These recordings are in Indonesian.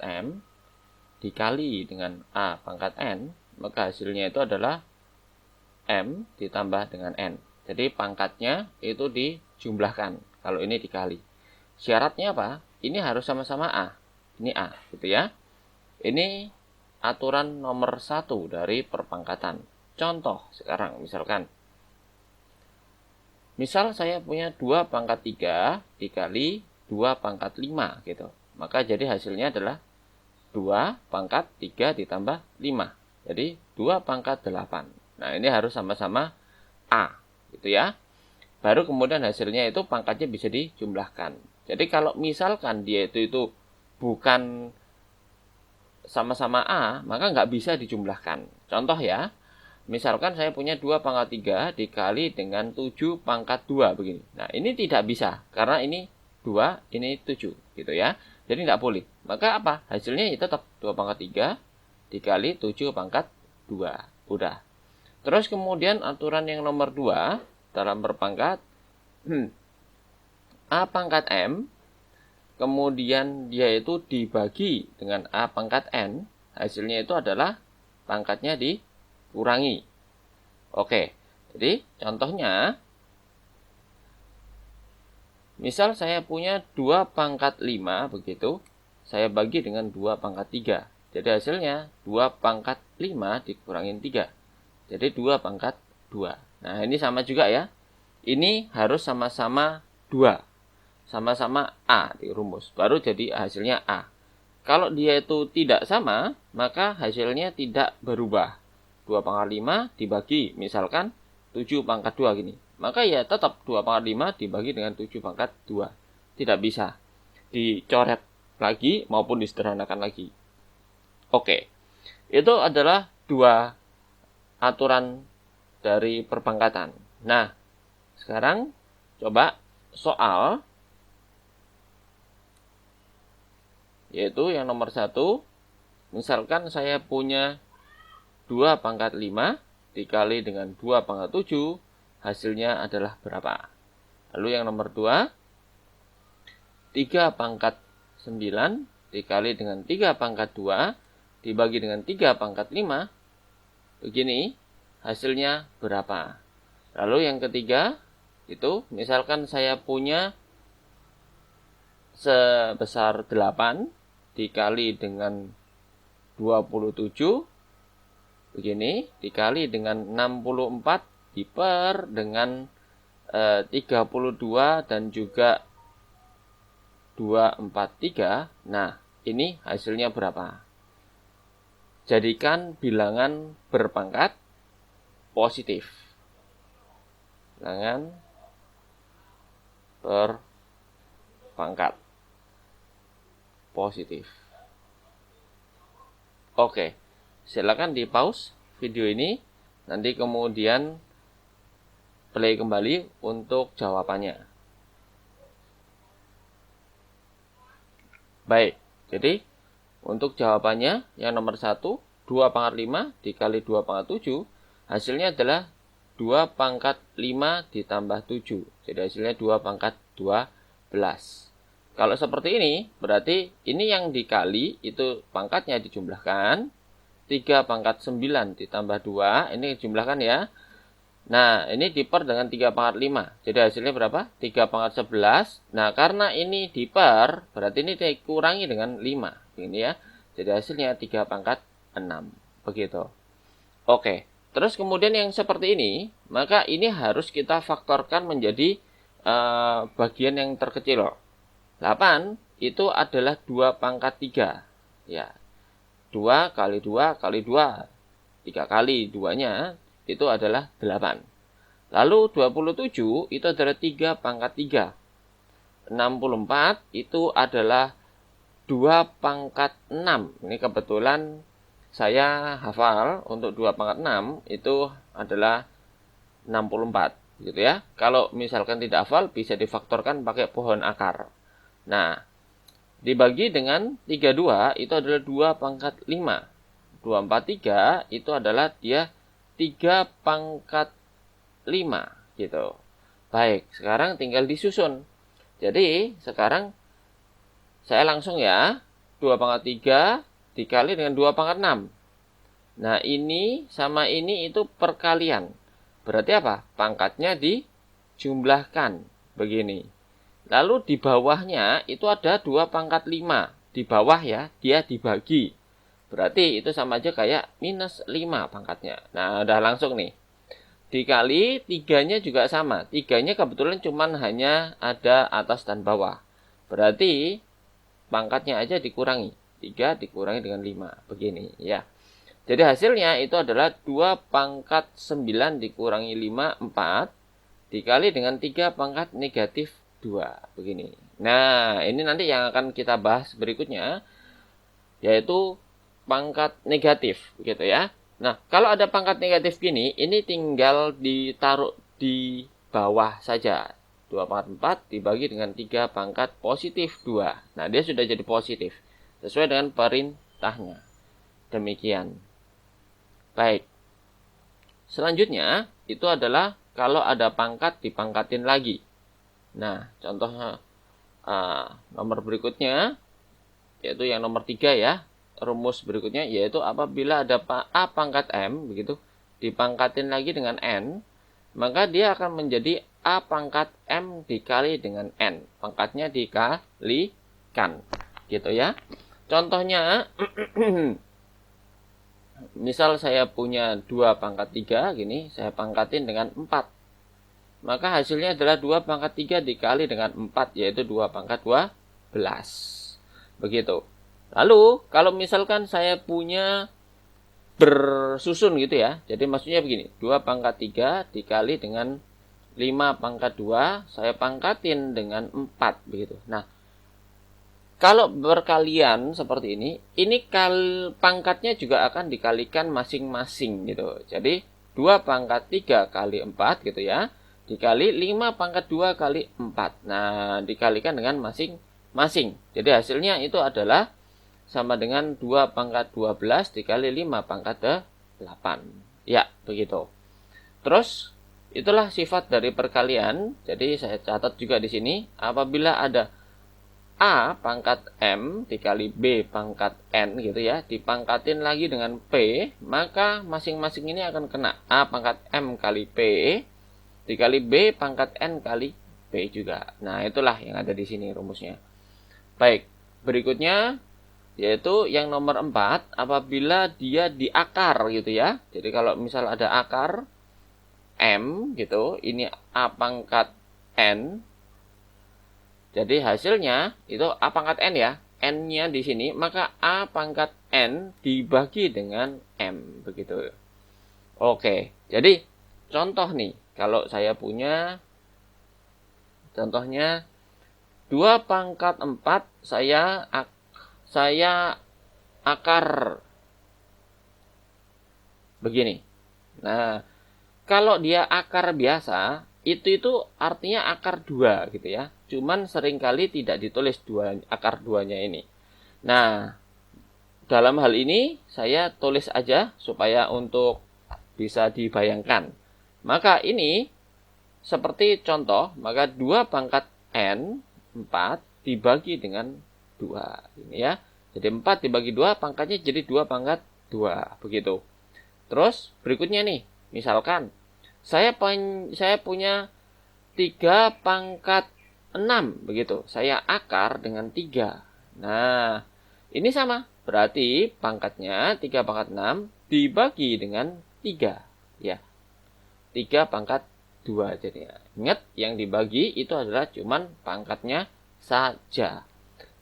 M dikali dengan A pangkat N, maka hasilnya itu adalah M ditambah dengan N. Jadi pangkatnya itu dijumlahkan, kalau ini dikali. Syaratnya apa? Ini harus sama-sama A. Ini A, gitu ya. Ini aturan nomor 1 dari perpangkatan. Contoh sekarang, misal saya punya 2 pangkat 3 dikali 2 pangkat 5, gitu. Maka jadi hasilnya adalah 2 pangkat 3 ditambah 5. Jadi 2 pangkat 8. Nah, ini harus sama-sama A, gitu ya. Baru kemudian hasilnya itu pangkatnya bisa dijumlahkan. Jadi kalau misalkan dia itu bukan sama-sama A, maka nggak bisa dijumlahkan. Contoh ya, misalkan saya punya 2 pangkat 3 dikali dengan 7 pangkat 2, begini. Nah, ini tidak bisa, karena ini 2, ini 7, gitu ya. Jadi nggak boleh. Maka apa? Hasilnya itu tetap 2 pangkat 3 dikali 7 pangkat 2. Udah. Terus kemudian aturan yang nomor 2 dalam berpangkat, A pangkat M, kemudian dia itu dibagi dengan A pangkat N, hasilnya itu adalah pangkatnya dikurangi. Oke, jadi contohnya, misal saya punya 2 pangkat 5, begitu, saya bagi dengan 2 pangkat 3. Jadi hasilnya 2 pangkat 5 dikurangin 3. Jadi 2 pangkat 2. Nah, ini sama juga ya. Ini harus sama-sama 2. Sama-sama A di rumus. Baru jadi hasilnya A. Kalau dia itu tidak sama, maka hasilnya tidak berubah. 2 pangkat 5 dibagi, misalkan 7 pangkat 2 gini. Maka ya tetap 2 pangkat 5 dibagi dengan 7 pangkat 2. Tidak bisa dicoret lagi maupun disederhanakan lagi. Oke, itu adalah 2 aturan dari perpangkatan. Nah, sekarang coba soal, yaitu yang nomor 1. Misalkan saya punya 2 pangkat 5 dikali dengan 2 pangkat 7, hasilnya adalah berapa? Lalu yang nomor 2, 3 pangkat 9 dikali dengan 3 pangkat 2 dibagi dengan 3 pangkat 5, begini, hasilnya berapa? Lalu yang ketiga, itu misalkan saya punya sebesar 8 dikali dengan 27, begini, dikali dengan 64 diper dengan 32 dan juga 243. Nah, ini hasilnya berapa? Jadikan bilangan berpangkat positif. Bilangan berpangkat positif. Oke, silakan di pause video ini. Nanti kemudian play kembali untuk jawabannya. Baik, jadi untuk jawabannya yang nomor 1, 2 pangkat 5 dikali 2 pangkat 7, hasilnya adalah 2 pangkat 5 ditambah 7. Jadi hasilnya 2 pangkat 12. Kalau seperti ini, berarti ini yang dikali, itu pangkatnya dijumlahkan. 3 pangkat 9 ditambah 2, ini dijumlahkan ya. Nah, ini diper dengan 3 pangkat 5. Jadi hasilnya berapa? 3 pangkat 11. Nah, karena ini diper, berarti ini dikurangi dengan 5. Ini ya. Jadi hasilnya 3 pangkat 6. Begitu. Oke. Terus kemudian yang seperti ini, maka ini harus kita faktorkan menjadi bagian yang terkecil. 8 itu adalah 2 pangkat 3. Ya. 2 kali 2 kali 2. 3 kali 2-nya itu adalah 8. Lalu 27 itu adalah 3 pangkat 3. 64 itu adalah 2 pangkat 6. Ini kebetulan saya hafal untuk 2 pangkat 6 itu adalah 64. Gitu ya. Kalau misalkan tidak hafal bisa difaktorkan pakai pohon akar. Nah, dibagi dengan 32 itu adalah 2 pangkat 5. 243 itu adalah dia 3 pangkat 5 gitu. Baik, sekarang tinggal disusun. Jadi, sekarang saya langsung ya 2 pangkat 3 dikali dengan 2 pangkat 6. Nah, ini sama ini itu perkalian. Berarti apa? Pangkatnya dijumlahkan. Begini. Lalu di bawahnya itu ada 2 pangkat 5. Di bawah ya, dia dibagi. Berarti itu sama aja kayak minus 5 pangkatnya. Nah, udah langsung nih. Dikali 3-nya juga sama. 3-nya kebetulan cuman hanya ada atas dan bawah. Berarti pangkatnya aja dikurangi. 3 dikurangi dengan 5. Begini ya. Jadi hasilnya itu adalah 2 pangkat 9 dikurangi 5, 4. Dikali dengan 3 pangkat negatif 2. Begini. Nah, ini nanti yang akan kita bahas berikutnya. Yaitu pangkat negatif. Begitu ya. Nah, kalau ada pangkat negatif gini, ini tinggal ditaruh di bawah saja. 2 pangkat 4 dibagi dengan 3 pangkat positif 2. Nah, dia sudah jadi positif. Sesuai dengan perintahnya. Demikian. Baik. Selanjutnya, itu adalah kalau ada pangkat dipangkatin lagi. Nah, contohnya nomor berikutnya, yaitu yang nomor 3 ya. Rumus berikutnya yaitu apabila ada A pangkat M begitu dipangkatin lagi dengan N, maka dia akan menjadi A pangkat M dikali dengan N. Pangkatnya dikalikan. Gitu ya. Contohnya misal saya punya 2 pangkat 3 gini, saya pangkatin dengan 4. Maka hasilnya adalah 2 pangkat 3 dikali dengan 4 yaitu 2 pangkat 12. Begitu. Lalu, kalau misalkan saya punya bersusun gitu ya. Jadi maksudnya begini, 2 pangkat 3 dikali dengan 5 pangkat 2, saya pangkatin dengan 4 begitu. Nah, kalau berkalian seperti ini pangkatnya juga akan dikalikan masing-masing gitu. Jadi, 2 pangkat 3 kali 4 gitu ya, dikali 5 pangkat 2 kali 4. Nah, dikalikan dengan masing-masing. Jadi hasilnya itu adalah sama dengan 2 pangkat 12 dikali 5 pangkat 8. Ya, begitu. Terus, itulah sifat dari perkalian. Jadi, saya catat juga di sini. Apabila ada A pangkat M dikali B pangkat N gitu ya, dipangkatin lagi dengan P, maka masing-masing ini akan kena A pangkat M kali P dikali B pangkat N kali P juga. Nah, itulah yang ada di sini rumusnya. Baik, berikutnya yaitu yang nomor 4, apabila dia diakar gitu ya. Jadi kalau misal ada akar M gitu, ini A pangkat N. Jadi hasilnya itu A pangkat N ya. N-nya di sini, maka A pangkat N dibagi dengan M. Begitu. Oke, jadi contoh nih. Kalau saya punya contohnya 2 pangkat 4 saya akar begini. Nah, kalau dia akar biasa, itu artinya akar 2 gitu ya. Cuman seringkali tidak ditulis akar 2-nya ini. Nah, dalam hal ini saya tulis aja supaya untuk bisa dibayangkan. Maka ini seperti contoh, maka 2 pangkat N 4 dibagi dengan 2 ini ya. Jadi 4 dibagi 2 pangkatnya jadi 2 pangkat 2 begitu. Terus berikutnya nih, misalkan saya punya 3 pangkat 6 begitu. Saya akar dengan 3. Nah, ini sama. Berarti pangkatnya 3 pangkat 6 dibagi dengan 3 ya. 3 pangkat 2 jadinya. Ingat, yang dibagi itu adalah cuman pangkatnya saja.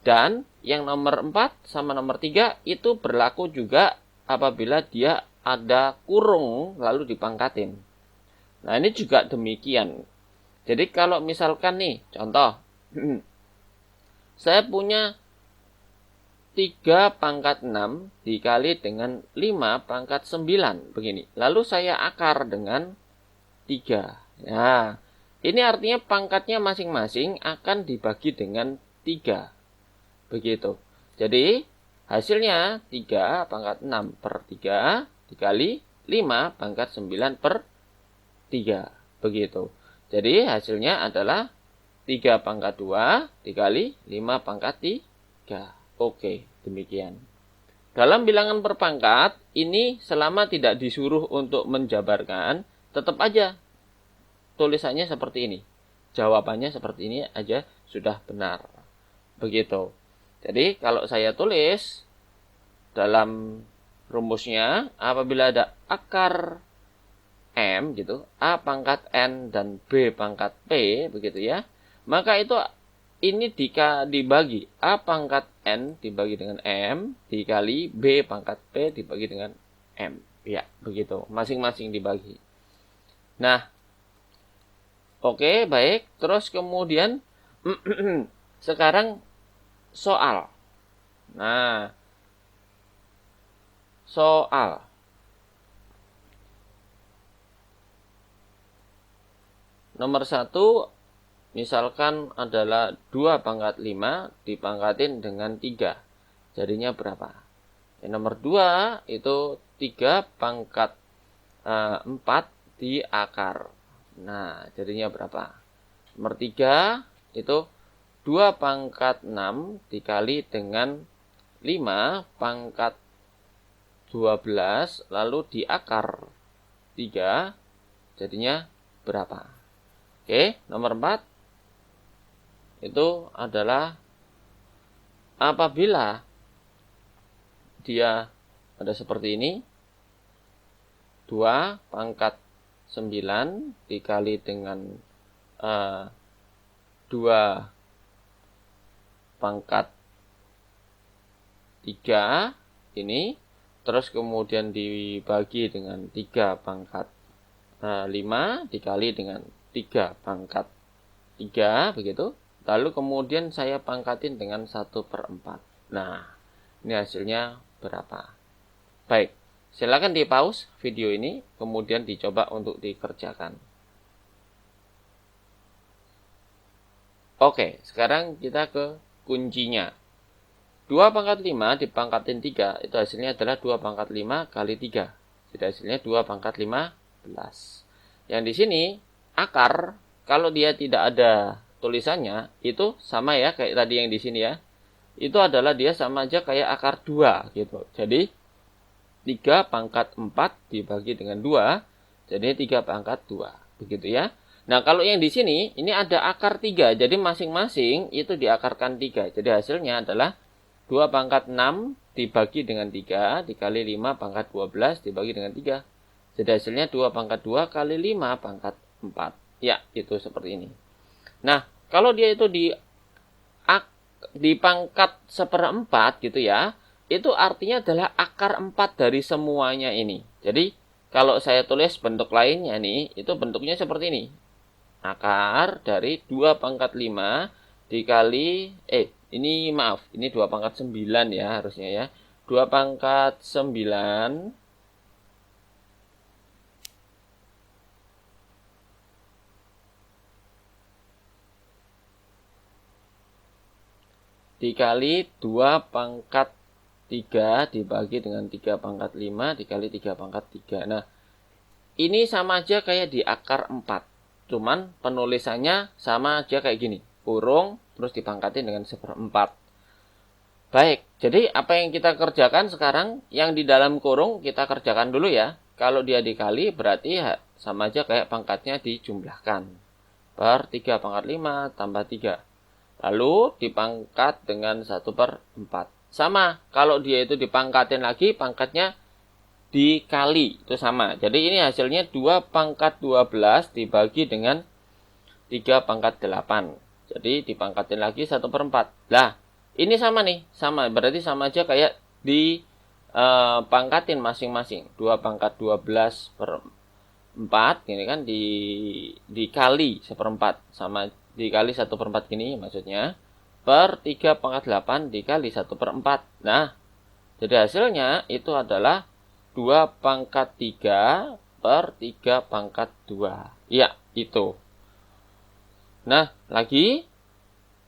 Dan yang nomor 4 sama nomor 3 itu berlaku juga apabila dia ada kurung lalu dipangkatin. Nah, ini juga demikian. Jadi kalau misalkan nih, contoh. Saya punya 3 pangkat 6 dikali dengan 5 pangkat 9. Begini. Lalu saya akar dengan 3. Nah, ini artinya pangkatnya masing-masing akan dibagi dengan 3. Begitu. Jadi, hasilnya 3 pangkat 6 per 3 dikali 5 pangkat 9 per 3. Begitu. Jadi, hasilnya adalah 3 pangkat 2 dikali 5 pangkat 3. Oke, demikian. Dalam bilangan per pangkat, ini selama tidak disuruh untuk menjabarkan, tetap aja tulisannya seperti ini. Jawabannya seperti ini aja sudah benar. Begitu. Jadi, kalau saya tulis dalam rumusnya, apabila ada akar M gitu, A pangkat N dan B pangkat P, begitu ya, maka itu ini dibagi A pangkat N dibagi dengan M dikali B pangkat P dibagi dengan M. Ya, begitu. Masing-masing dibagi. Nah, oke, baik. Terus kemudian sekarang soal. Nah, soal. Nomor 1, misalkan adalah 2 pangkat 5 dipangkatin dengan 3. Jadinya berapa? Nomor 2 itu 3 pangkat 4 di akar. Nah, jadinya berapa? Nomor 3 itu 2 pangkat 6 dikali dengan 5 pangkat 12 lalu di akar 3 jadinya berapa? Oke, nomor 4 itu adalah apabila dia ada seperti ini, 2 pangkat 9 dikali dengan 2 pangkat 3 ini, terus kemudian dibagi dengan 3 pangkat 5 dikali dengan 3 pangkat 3, begitu. Lalu kemudian saya pangkatin dengan 1/4. Nah, ini hasilnya berapa? Baik, silakan di pause video ini, kemudian dicoba untuk dikerjakan. Oke, sekarang kita ke kuncinya. 2 pangkat 5 dipangkatin 3, itu hasilnya adalah 2 pangkat 5 kali 3. Jadi hasilnya 2 pangkat 15. Yang di sini, akar, kalau dia tidak ada tulisannya, itu sama ya, kayak tadi yang di sini ya. Itu adalah dia sama aja kayak akar 2, gitu. Jadi, 3 pangkat 4 dibagi dengan 2, jadi 3 pangkat 2. Begitu ya. Nah, kalau yang di sini, ini ada akar 3, jadi masing-masing itu diakarkan 3. Jadi hasilnya adalah 2 pangkat 6 dibagi dengan 3, dikali 5 pangkat 12 dibagi dengan 3. Jadi hasilnya 2 pangkat 2 kali 5 pangkat 4. Ya, itu seperti ini. Nah, kalau dia itu di pangkat 1/4 gitu ya, itu artinya adalah akar 4 dari semuanya ini. Jadi, kalau saya tulis bentuk lainnya nih, itu bentuknya seperti ini. Akar dari 2 pangkat 5 dikali, ini 2 pangkat 9 ya harusnya ya. 2 pangkat 9 dikali 2 pangkat 3 dibagi dengan 3 pangkat 5 dikali 3 pangkat 3. Nah, ini sama aja kayak di akar 4. Cuman penulisannya sama aja kayak gini. Kurung, terus dipangkatin dengan 1/4. Baik, jadi apa yang kita kerjakan sekarang? Yang di dalam kurung kita kerjakan dulu ya. Kalau dia dikali berarti sama aja kayak pangkatnya dijumlahkan. Per 3 pangkat 5 tambah 3. Lalu dipangkat dengan 1/4. Sama, kalau dia itu dipangkatin lagi, pangkatnya dikali. Itu sama. Jadi ini hasilnya 2 pangkat 12 dibagi dengan 3 pangkat 8. Jadi dipangkatin lagi 1/4. Lah, ini sama nih. Sama, berarti sama aja kayak pangkatin masing-masing. 2 pangkat 12/4. Ini kan dikali 1/4. Sama dikali 1/4 gini maksudnya, per 3 pangkat 8 dikali 1/4. Nah, jadi hasilnya itu adalah 2 pangkat 3 per 3 pangkat 2. Ya, itu. Nah, lagi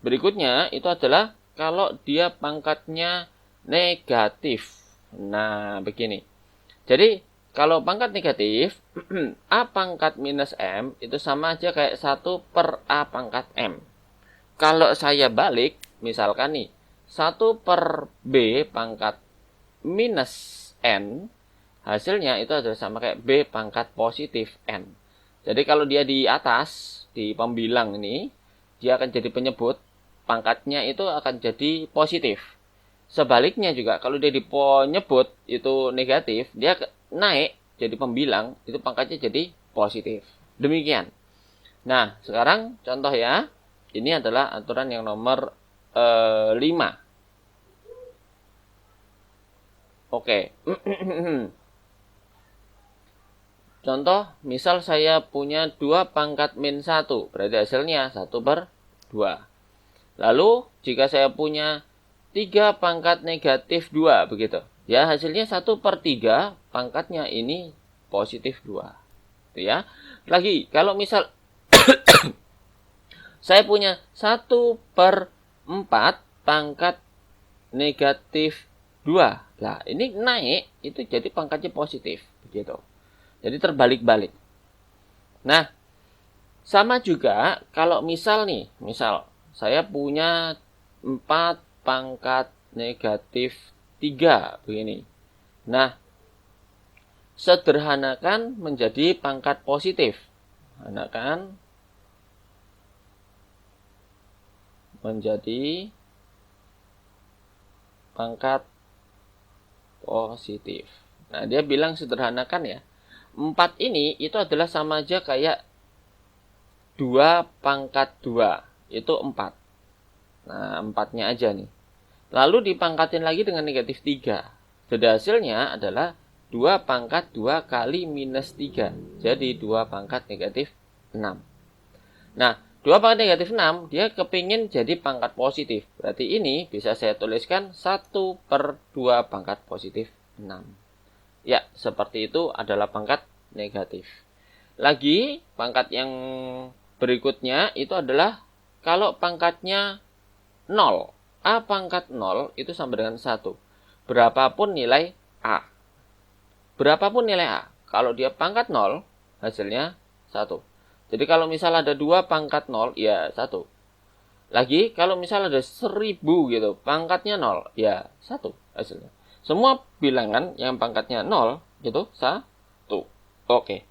berikutnya itu adalah kalau dia pangkatnya negatif. Nah, begini. Jadi, kalau pangkat negatif, A pangkat minus M itu sama aja kayak 1 per A pangkat M. Kalau saya balik, misalkan nih, 1 per B pangkat minus N, hasilnya itu adalah sama kayak B pangkat positif N. Jadi kalau dia di atas, di pembilang ini, dia akan jadi penyebut, pangkatnya itu akan jadi positif. Sebaliknya juga, kalau dia di penyebut itu negatif, dia naik jadi pembilang, itu pangkatnya jadi positif. Demikian. Nah, sekarang contoh ya. Ini adalah aturan yang nomor 5. Oke. Contoh, misal saya punya 2 pangkat min 1. Berarti hasilnya 1 per 2. Lalu, jika saya punya 3 pangkat negatif 2. Begitu. Ya, hasilnya 1 per 3. Pangkatnya ini positif 2. Itu ya. Lagi, kalau misal saya punya 1 per 4 pangkat negatif 2. Nah, ini naik, itu jadi pangkatnya positif. Begitu. Jadi terbalik-balik. Nah, sama juga kalau misal nih, misal saya punya 4 pangkat negatif 3. Begini. Nah, sederhanakan menjadi pangkat positif. Sederhanakan menjadi pangkat positif. Nah, dia bilang sederhanakan ya. 4 ini itu adalah sama aja kayak 2 pangkat 2. Itu 4. Nah, 4-nya aja nih. Lalu dipangkatin lagi dengan negatif 3. Jadi hasilnya adalah 2 pangkat 2 kali minus 3. Jadi 2 pangkat negatif 6. Nah, 2 pangkat negatif 6, dia kepingin jadi pangkat positif. Berarti ini bisa saya tuliskan 1 per 2 pangkat positif 6. Ya, seperti itu adalah pangkat negatif. Lagi, pangkat yang berikutnya itu adalah kalau pangkatnya 0. A pangkat 0 itu sama dengan 1. Berapapun nilai A. Berapapun nilai A. Kalau dia pangkat 0, hasilnya 1. Jadi kalau misal ada 2 pangkat 0, ya 1. Lagi, kalau misal ada 1000 gitu, pangkatnya 0, ya 1 hasilnya. Semua bilangan yang pangkatnya 0, gitu, 1. Oke.